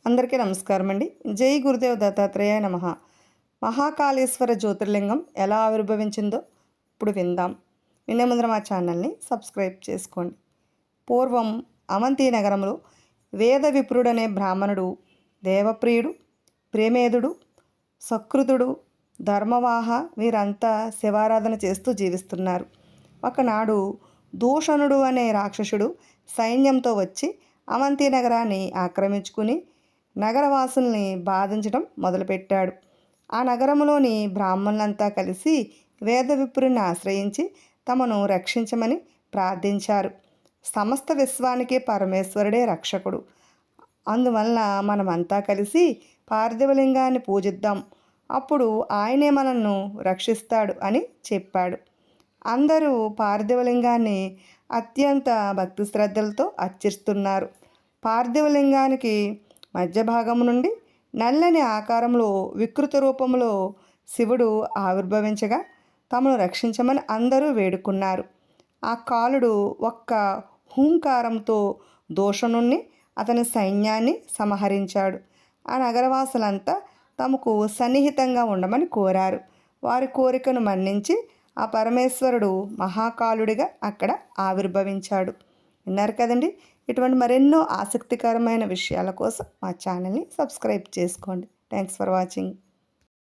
అందరికీ నమస్కారం అండి. జై గురుదేవ్ దత్తాత్రేయ నమః. మహాకాళేశ్వర జ్యోతిర్లింగం ఎలా ఆవిర్భవించిందో ఇప్పుడు విందాం. వినే ముందర మా ఛానల్ని సబ్స్క్రైబ్ చేసుకోండి. పూర్వం అవంతి నగరంలో వేద విప్రుడనే బ్రాహ్మణుడు దేవప్రియుడు, ప్రేమేదుడు, సకృతుడు, ధర్మవాహ వీరంతా శివారాధన చేస్తూ జీవిస్తున్నారు. ఒకనాడు దూషణుడు అనే రాక్షసుడు సైన్యంతో వచ్చి అవంతి నగరాన్ని ఆక్రమించుకుని నగరవాసుల్ని బాధించడం మొదలుపెట్టాడు. ఆ నగరంలోని బ్రాహ్మణులంతా కలిసి వేద విప్రుని ఆశ్రయించి తమను రక్షించమని ప్రార్థించారు. సమస్త విశ్వానికి పరమేశ్వరుడే రక్షకుడు. అందువల్ల మనమంతా కలిసి పార్థివలింగాన్ని పూజిద్దాం, అప్పుడు ఆయనే మనల్ని రక్షిస్తాడు అని చెప్పాడు. అందరూ పార్థివలింగాన్ని అత్యంత భక్తి శ్రద్ధలతో అర్చిస్తున్నారు. పార్థివలింగానికి మధ్య భాగం నుండి నల్లని ఆకారంలో వికృత రూపంలో శివుడు ఆవిర్భవించగా తమను రక్షించమని అందరూ వేడుకున్నారు. ఆ కాలుడు ఒక్క హూంకారంతో దూషణుణ్ణి అతని సైన్యాన్ని సంహరించాడు. ఆ నగరవాసులంతా తమకు సన్నిహితంగా ఉండమని కోరారు. వారి కోరికను మన్నించి ఆ పరమేశ్వరుడు మహాకాలుడిగా అక్కడ ఆవిర్భవించాడు. విన్నారు కదండి. ఇటువంటి మరెన్నో ఆసక్తికరమైన విషయాల కోసం మా ఛానల్ని సబ్స్క్రైబ్ చేసుకోండి. Thanks for watching.